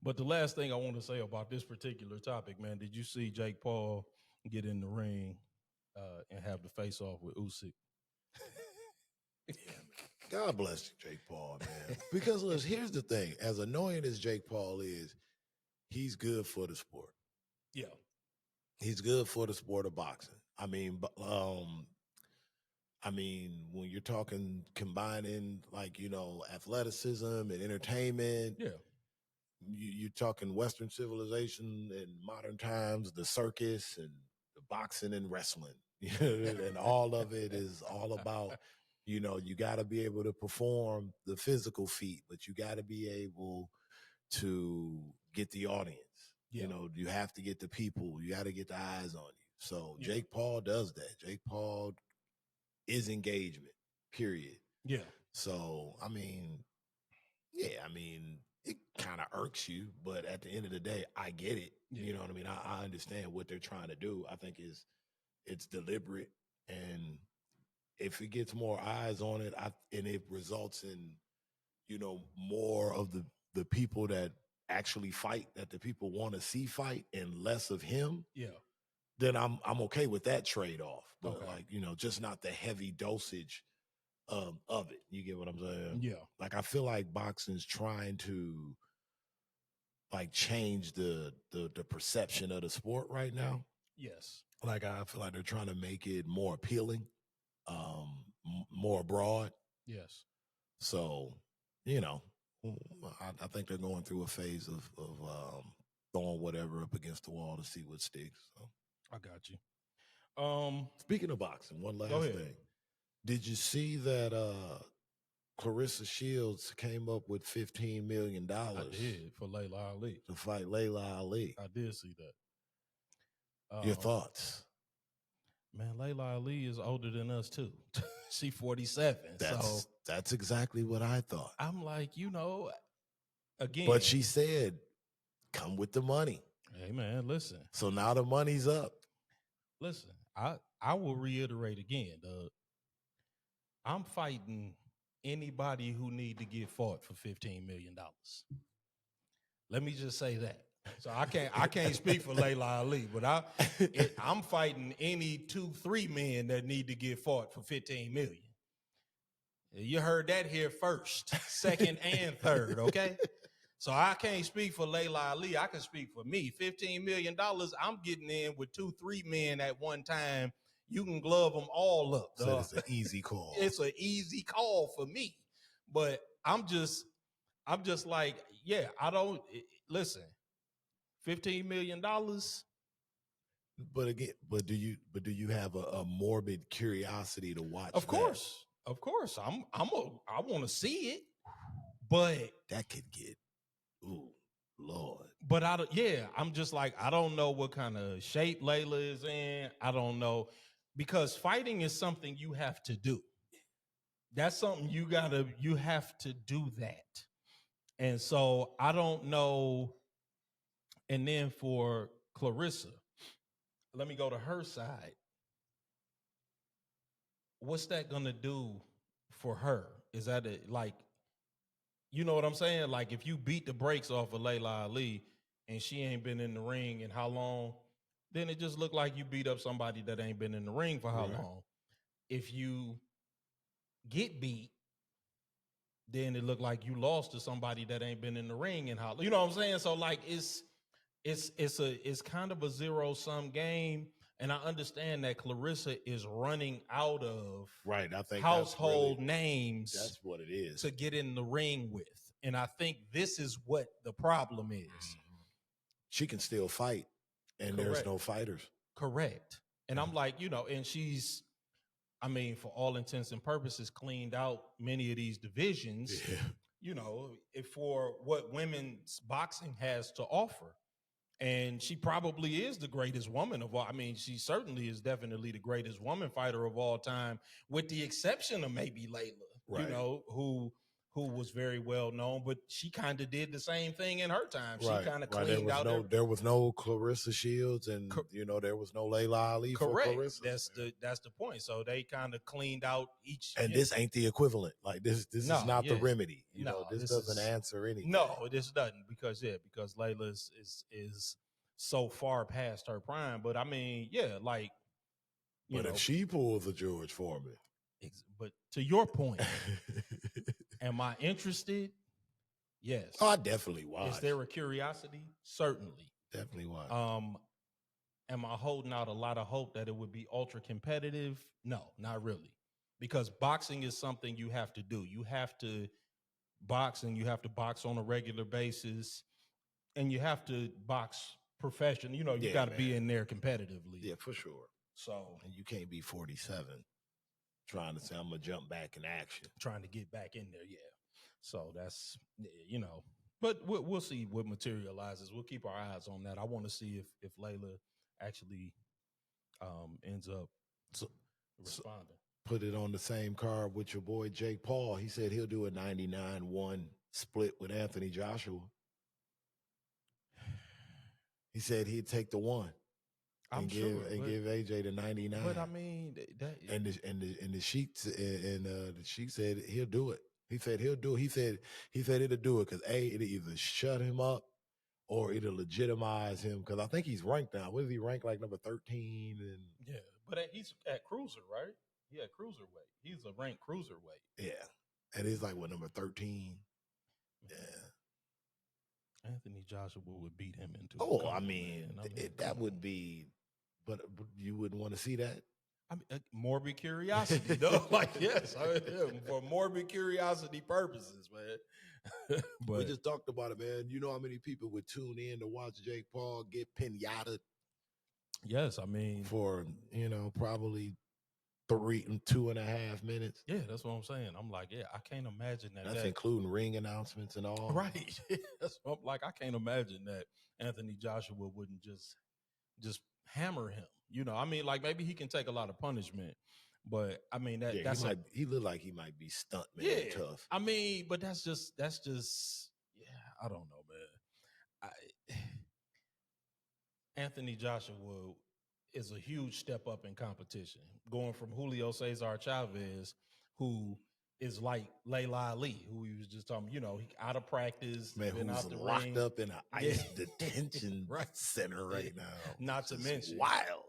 But the last thing I want to say about this particular topic, man, did you see Jake Paul get in the ring and have the face off with Usyk? Yeah, man. God bless you, Jake Paul, man. Because listen, here's the thing: as annoying as Jake Paul is, he's good for the sport. Yeah, he's good for the sport of boxing. I mean, when you're talking combining like athleticism and entertainment, yeah, you're talking Western civilization and modern times, the circus and the boxing and wrestling, and all of it is all about, you got to be able to perform the physical feat, but you got to be able to get the audience. Yeah. You have to get the people, you got to get the eyes on you. So Yeah. Jake Paul does that. Jake Paul is engagement, period. Yeah. So, it kind of irks you, but at the end of the day, I get it. Yeah. You know what I mean? I understand what they're trying to do. I think it's deliberate, and if it gets more eyes on it, and it results in, more of the people that actually fight, that the people want to see fight, and less of him. Yeah. Then I'm okay with that trade off. But Okay. just not the heavy dosage of it. You get what I'm saying? Yeah. Like, I feel like boxing's trying to like change the perception of the sport right now. Yes. Like, I feel like they're trying to make it more appealing, more broad. Yes. So, I think they're going through a phase of throwing whatever up against the wall to see what sticks. So. I got you. Speaking of boxing, one last Go ahead. thing. Did you see that Clarissa Shields came up with $15 million? I did, for Layla Ali. To fight Layla Ali. I did see that. Your thoughts? Man, Layla Ali is older than us too. She 47. That's exactly what I thought. I'm like, again. But she said, come with the money. Hey man, listen. So now the money's up. Listen, I will reiterate again, Doug. I'm fighting anybody who need to get fought for $15 million. Let me just say that. So I can't speak for Layla Ali, but I'm fighting any 2-3 men that need to get fought for $15 million. You heard that here first, second, and third, okay? So I can't speak for Layla Ali. I can speak for me. $15 million, I'm getting in with 2-3 men at one time. You can glove them all up. So it's an easy call. It's an easy call for me. But I'm just like, yeah, listen, $15 million. But do you have a morbid curiosity to watch? Of course. I want to see it, but that could get, ooh, Lord. But I'm just like, I don't know what kind of shape Layla is in. I don't know, because fighting is something you have to do. That's something you have to do that. And so I don't know. And then for Clarissa, let me go to her side. What's that going to do for her? Is that you know what I'm saying? Like, if you beat the brakes off of Layla Ali and she ain't been in the ring in how long, then it just looked like you beat up somebody that ain't been in the ring for how long. If you get beat, then it looked like you lost to somebody that ain't been in the ring in how, you know what I'm saying? So like, it's kind of a zero-sum game. And I understand that Clarissa is running out of I think household names. That's what it is. To get in the ring with. And I think this is what the problem is. She can still fight, and there's no fighters. Correct. And I'm like, and she's, for all intents and purposes, cleaned out many of these divisions, for what women's boxing has to offer. And she probably is the greatest woman of all. She certainly is definitely the greatest woman fighter of all time, with the exception of maybe Layla, who who was very well known, but she kind of did the same thing in her time. She Right, kind of right. cleaned out There was no Clarissa Shields, and there was no Layla Ali for correct. Clarissa. That's the point. So they kind of cleaned out each. And this ain't the equivalent. Like this is not the remedy. This doesn't answer anything. No, this doesn't because Layla is so far past her prime. But I mean, like but if she pulls a George Foreman, but to your point, am I interested? Yes. Oh, I definitely watch. Is there a curiosity? Certainly. Definitely watch. Am I holding out a lot of hope that it would be ultra competitive? No, not really. Because boxing is something you have to do. You have to box, and you have to box on a regular basis, and you have to box professionally. You got to be in there competitively. Yeah, for sure. So, and you can't be 47 trying to say I'm gonna jump back in action, trying to get back in there. Yeah. So that's but we'll see what materializes. We'll keep our eyes on that. I want to see if Layla actually ends up responding. Put it on the same card with your boy Jake Paul. He said he'll do a 99-1 split with Anthony Joshua. He said he'd take the one and give AJ the 99. But I mean, the Sheik said he'll do it. He said he'll do it. He said it'll do it because it'll either shut him up or it'll legitimize him, because I think he's ranked now. What is he ranked, like number 13? And yeah, but he's at cruiser, right? Yeah, cruiserweight. He's a ranked cruiserweight. Yeah, and he's like what, number 13? Yeah. Anthony Joshua would beat him into. Oh, I mean, that would be, but you wouldn't want to see that. I mean, morbid curiosity, though. Like, yes, for morbid curiosity purposes, man. But we just talked about it, man. You know how many people would tune in to watch Jake Paul get pinata? Yes, I mean, for probably 2.5 minutes. Yeah, that's what I'm saying. I'm like, I can't imagine that. That's including ring announcements and all. Right. That's what I'm like. I can't imagine that Anthony Joshua wouldn't just hammer him. I mean, like, maybe he can take a lot of punishment, but I mean he looked like he might be stuntman tough. I mean, but that's just I don't know, man. Anthony Joshua is a huge step up in competition, going from Julio Cesar Chavez, who is like Layla Ali, who we was just talking, he out of practice, man, been who's out the locked ring. Up in an ICE detention center right now. Not to mention wild.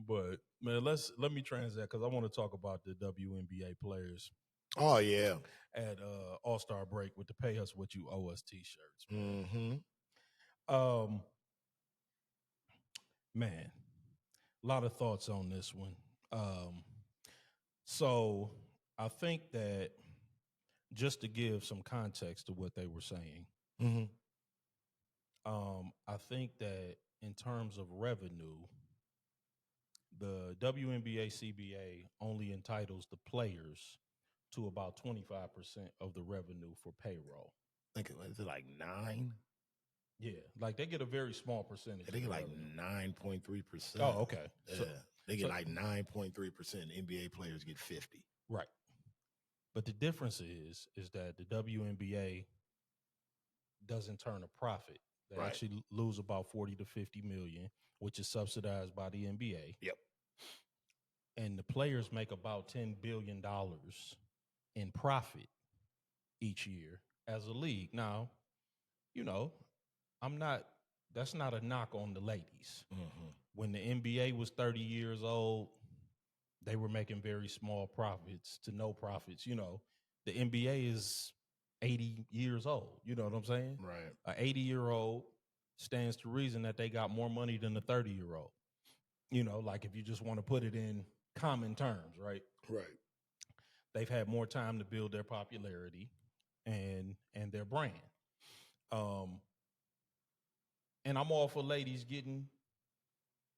But man, let me transact, because I want to talk about the WNBA players. Oh yeah, at All-Star break with the "Pay Us What You Owe Us" t-shirts. Mm-hmm. Man, a lot of thoughts on this one. So I think that, just to give some context to what they were saying, I think that in terms of revenue, the WNBA CBA only entitles the players to about 25% of the revenue for payroll. I think is it like 9? Yeah, like they get a very small percentage. They get like 9.3%. Oh, okay. Yeah, they get like 9.3%. NBA players get 50. Right. But the difference is that the WNBA doesn't turn a profit. They actually lose about 40 to 50 million, which is subsidized by the NBA. Yep. And the players make about $10 billion in profit each year as a league. Now, that's not a knock on the ladies. Mm-hmm. When the NBA was 30 years old, they were making very small profits to no profits. The NBA is 80 years old. You know what I'm saying? Right. An 80-year-old stands to reason that they got more money than a 30-year-old. Like, if you just want to put it in common terms, right? Right. They've had more time to build their popularity and their brand. And I'm all for ladies getting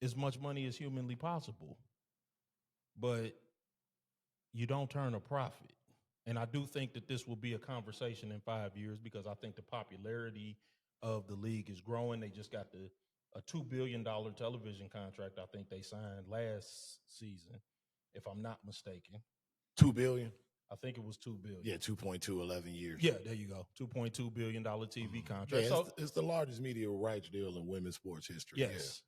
as much money as humanly possible. But you don't turn a profit. And I do think that this will be a conversation in 5 years, because I think the popularity of the league is growing. They just got a $2 billion television contract I think they signed last season, if I'm not mistaken. $2 billion? I think it was $2 billion. Yeah, 2.2, 11 years. Yeah, there you go. $2.2 billion TV contract. Yeah, So it's the largest media rights deal in women's sports history. yes.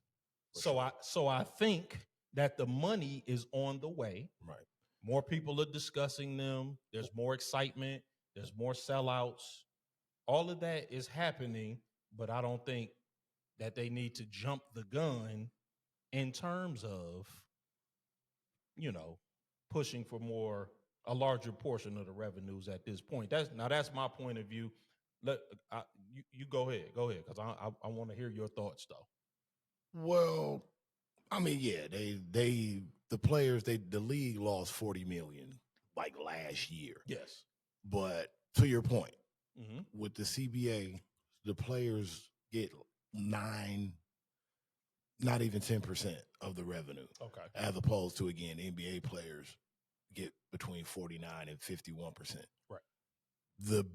Yeah, So I think that the money is on the way. Right. More people are discussing them. There's more excitement. There's more sellouts. All of that is happening, but I don't think that they need to jump the gun in terms of, pushing for a larger portion of the revenues at this point. That's my point of view. You go ahead, because I want to hear your thoughts though. Well, I mean, yeah, the players, the league lost 40 million like last year. Yes, but to your point, with the CBA, the players get 9, not even 10% of the revenue. Okay, as opposed to, again, NBA players get between 49 and 51%. Right. The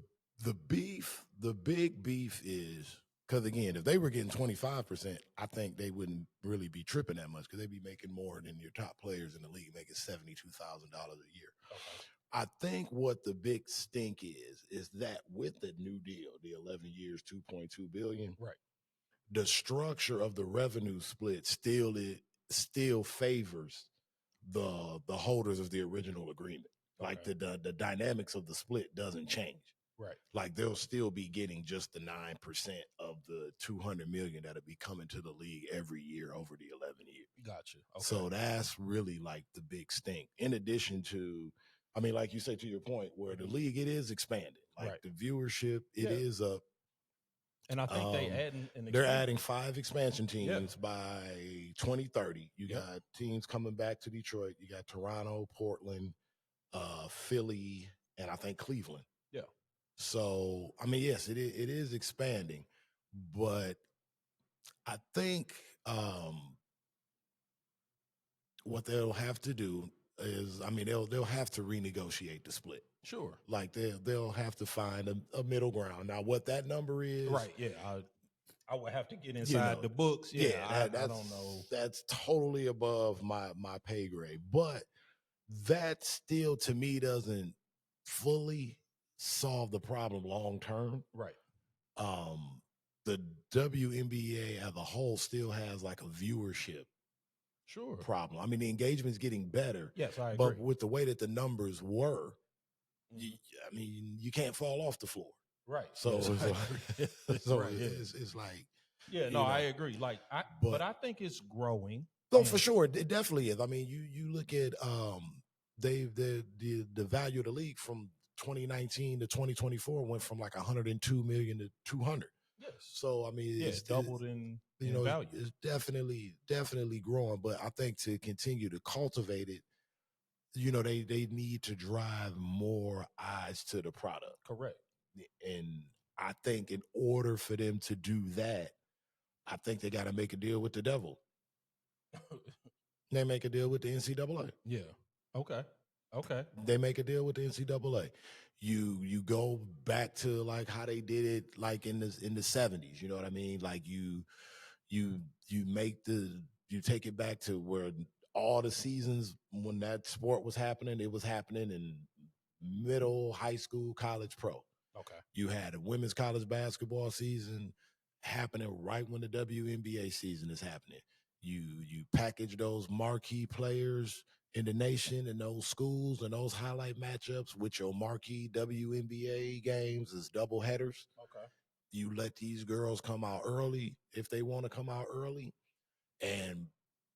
big beef is, because again, if they were getting 25%, I think they wouldn't really be tripping that much, because they'd be making more than your top players in the league, making $72,000 a year. Okay. I think what the big stink is that with the new deal, the 11 years, $2.2 billion, right, the structure of the revenue split still favors the holders of the original agreement. Okay. Like the dynamics of the split doesn't change. Right. Like they'll still be getting just the 9% of the $200 million that'll be coming to the league every year over the 11 years. Gotcha. Okay. So that's really like the big stink. In addition to, I mean, like you said, to your point, where the league, it is expanding. Like right. The viewership, it is up. And I think they're adding 5 expansion teams by 2030. You got teams coming back to Detroit. You got Toronto, Portland, Philly, and I think Cleveland. Yeah. So, I mean, yes, it is expanding, but I think what they'll have to do is, I mean, they'll have to renegotiate the split. Sure. Like they'll have to find a middle ground. Now, what that number is, right? Yeah, I would have to get inside the books. Yeah, I don't know. That's totally above my pay grade, but that still, to me, doesn't fully solve the problem long term. Right. The WNBA as a whole still has like a viewership problem. I mean, the engagement's getting better. Yes, I agree. But with the way that the numbers were, I mean, you can't fall off the floor. Right. So, yes, it's like, I agree. Like, but I think it's growing. No, for sure, it definitely is. I mean, you look at the value of the league from 2019 to 2024 went from like 102 million to 200. Yes. So I mean, it's doubled in value. It's definitely growing. But I think to continue to cultivate it, they need to drive more eyes to the product. Correct. And I think in order for them to do that, I think they got to make a deal with the devil. They make a deal with the NCAA. Yeah. Okay. They make a deal with the NCAA. You go back to like how they did it like in the 70s. You know what I mean? Like you take it back to where all the seasons when that sport was happening, it was happening in middle, high school, college, pro. Okay. You had a women's college basketball season happening right when the WNBA season is happening. You package those marquee players in the nation and those schools and those highlight matchups with your marquee WNBA games as double headers. Okay. You let these girls come out early if they want to come out early. And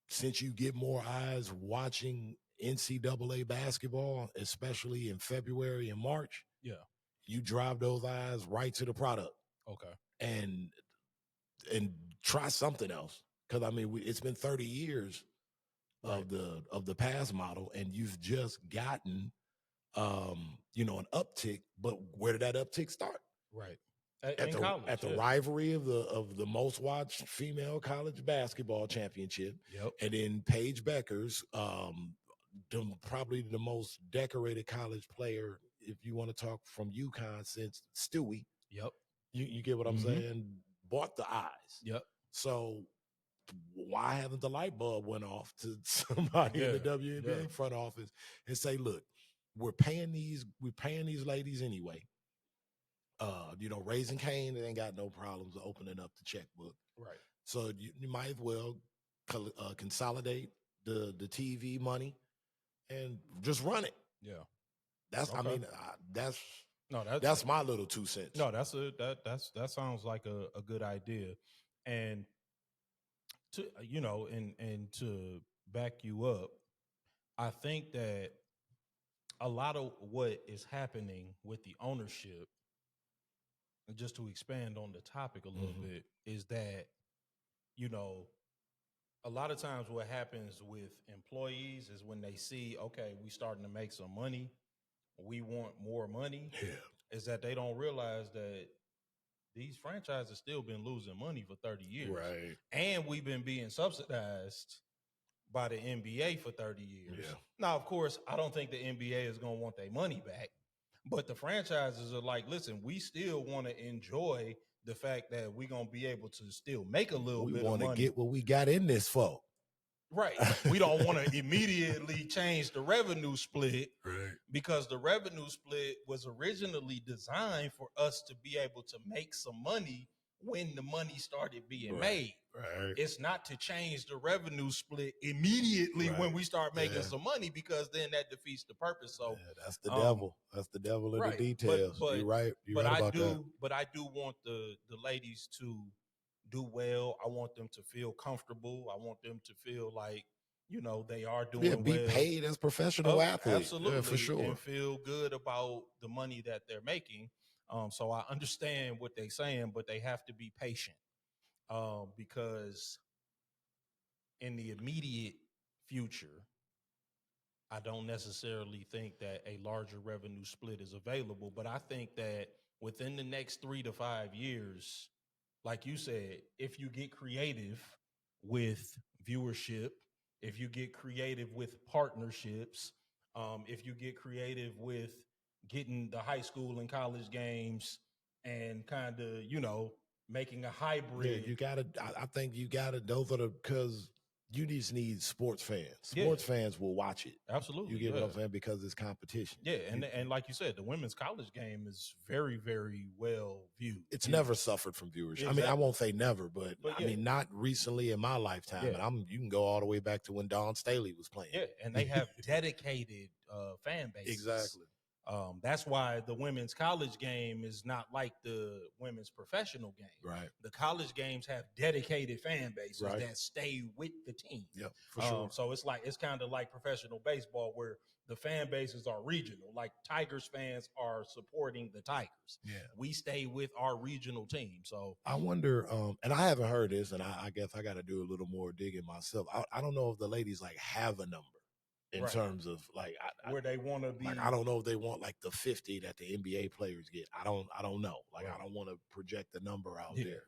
since you get more eyes watching NCAA basketball, especially in February and March, you drive those eyes right to the product. Okay. And try something else. Because I mean, it's been 30 years of the pass model, and you've just gotten, an uptick. But where did that uptick start? Right. At the rivalry of the most watched female college basketball championship. Yep. And then Paige Becker's, probably the most decorated college player, if you want to talk from UConn, since Stewie. Yep. You get what I'm saying? Bought the eyes. Yep. So why haven't the light bulb went off to somebody in the WNBA front office and say, look, we're paying these ladies anyway. Raising Cane, they ain't got no problems opening up the checkbook. Right. So you might as well consolidate the TV money and just run it. Yeah. That's Okay. I mean that's that's my little 2 cents. No, that sounds like a good idea. And to and to back you up, I think that a lot of what is happening with the ownership, and just to expand on the topic a little bit, is that a lot of times what happens with employees is when they see, okay, we starting to make some money, we want more money, is that they don't realize that these franchises still been losing money for 30 years. Right. And we've been being subsidized by the NBA for 30 years. Yeah. Now, of course, I don't think the NBA is going to want their money back, but the franchises are like, listen, we still want to enjoy the fact that we're going to be able to still make a little bit of money. We want to get what we got in this for. Right. We don't want to immediately change the revenue split, right? Because the revenue split was originally designed for us to be able to make some money when the money started being made. Right. It's not to change the revenue split immediately when we start making some money, because then that defeats the purpose. So that's the devil. That's the devil in the details. You're right. You're right about that. But I do want the ladies to do well. I want them to feel comfortable. I want them to feel like, they are doing be well. paid as professional athletes. Absolutely. For sure. And feel good about the money that they're making. So I understand what they're saying, but they have to be patient. Because in the immediate future, I don't necessarily think that a larger revenue split is available, but I think that within the next 3 to 5 years, like you said, if you get creative with viewership, if you get creative with partnerships, if you get creative with getting the high school and college games and kind of, making a hybrid. Yeah, I think you gotta, those are because you just need sports fans. Sports fans will watch it. Absolutely. You get what I'm saying? Because it's competition. Yeah, and like you said, the women's college game is very, very well viewed. It's never suffered from viewership. Exactly. I mean, I won't say never, but I mean, not recently in my lifetime. Yeah. And you can go all the way back to when Dawn Staley was playing. Yeah, and they have dedicated fan bases. Exactly. That's why the women's college game is not like the women's professional game. Right. The college games have dedicated fan bases that stay with the team. Yep, for sure. So it's kind of like professional baseball, where the fan bases are regional. Like Tigers fans are supporting the Tigers. Yeah. We stay with our regional team. So I wonder, and I haven't heard this, and I guess I got to do a little more digging myself. I don't know if the ladies have a number. In terms of where they want to be, I don't know if they want the 50 that the NBA players get. I don't know. I don't want to project the number out there.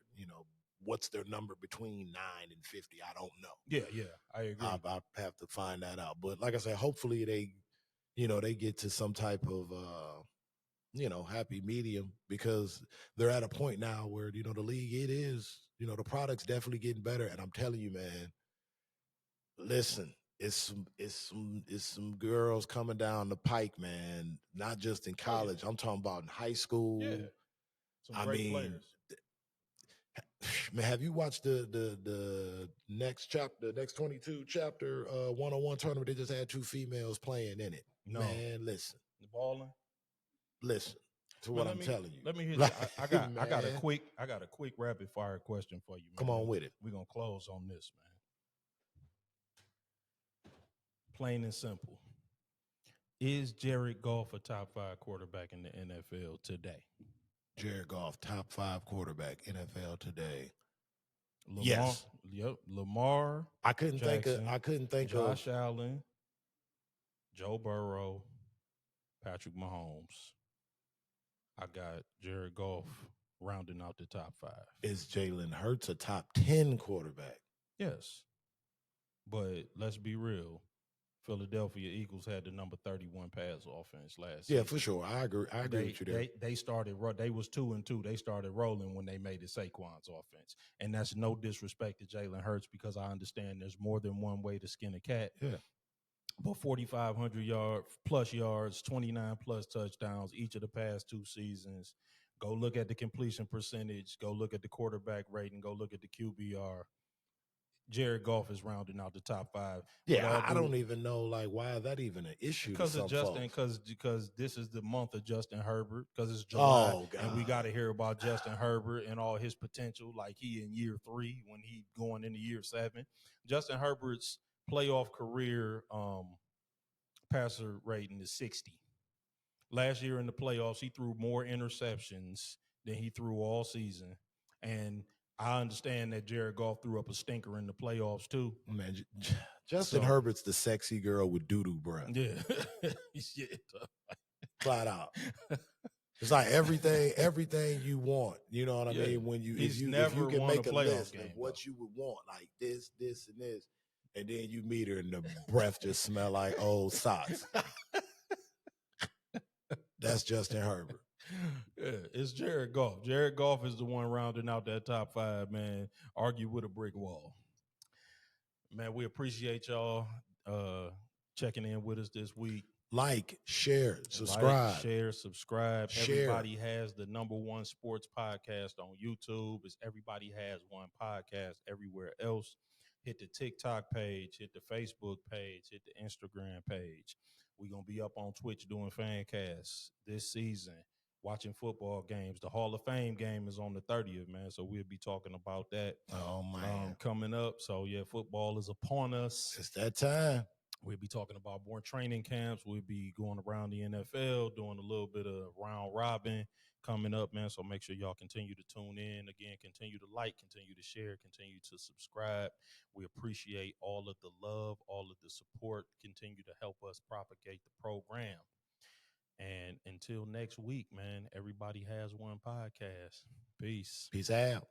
What's their number between 9 and 50? I don't know. Yeah, I agree. I have to find that out. But like I said, hopefully they get to some type of happy medium, because they're at a point now where the league, it is, the product's definitely getting better. And I'm telling you, man, listen. It's some girls coming down the pike, man. Not just in college. I'm talking about in high school. Yeah. Some great players. Man, have you watched the next chapter, next 22 chapter one-on-one tournament? They just had 2 females playing in it. No. Man, listen. The balling. Listen to what I'm telling you. Let me hear. I got a quick rapid fire question for you, man. Come on with it. We're gonna close on this, man. Plain and simple. Is Jared Goff a top 5 quarterback in the NFL today? Jared Goff, top 5 quarterback, NFL today. Lamar, yes. Yep. Lamar. I couldn't think of Josh Allen, Joe Burrow, Patrick Mahomes. I got Jared Goff rounding out the top 5. Is Jalen Hurts a top 10 quarterback? Yes. But let's be real. Philadelphia Eagles had the number 31 pass offense last season. Yeah, for sure. I agree with you there. They was 2-2. They started rolling when they made it Saquon's offense. And that's no disrespect to Jalen Hurts, because I understand there's more than one way to skin a cat. Yeah. But 4,500 plus yards, 29 plus touchdowns each of the past 2 seasons. Go look at the completion percentage. Go look at the quarterback rating. Go look at the QBR. Jared Goff is rounding out the top 5. Yeah, I don't even know why is that even an issue to some folks? Because this is the month of Justin Herbert, because it's July, and we got to hear about Justin Herbert and all his potential, like he in year 3 when he going into year 7. Justin Herbert's playoff career passer rating is 60. Last year in the playoffs, he threw more interceptions than he threw all season, and I understand that Jared Goff threw up a stinker in the playoffs too. Man, Justin Herbert's the sexy girl with doo-doo breath. Yeah. Flat out. It's like everything you want. You know what I mean? When if you can make a list of what you would want, like this, and this, and then you meet her and the breath just smell like old socks. That's Justin Herbert. Yeah, it's Jared Goff. Jared Goff is the one rounding out that top 5, man. Argue with a brick wall. Man, we appreciate y'all checking in with us this week. Like, share, subscribe. Everybody has the #1 sports podcast on YouTube. It's Everybody Has One podcast everywhere else. Hit the TikTok page, hit the Facebook page, hit the Instagram page. We're going to be up on Twitch doing fan casts this season, watching football games. The Hall of Fame game is on the 30th, man. So we'll be talking about that coming up. So, yeah, football is upon us. It's that time. We'll be talking about more training camps. We'll be going around the NFL, doing a little bit of round robin coming up, man. So make sure y'all continue to tune in. Again, continue to like, continue to share, continue to subscribe. We appreciate all of the love, all of the support. Continue to help us propagate the program. And until next week, man, Everybody Has One podcast. Peace. Peace out.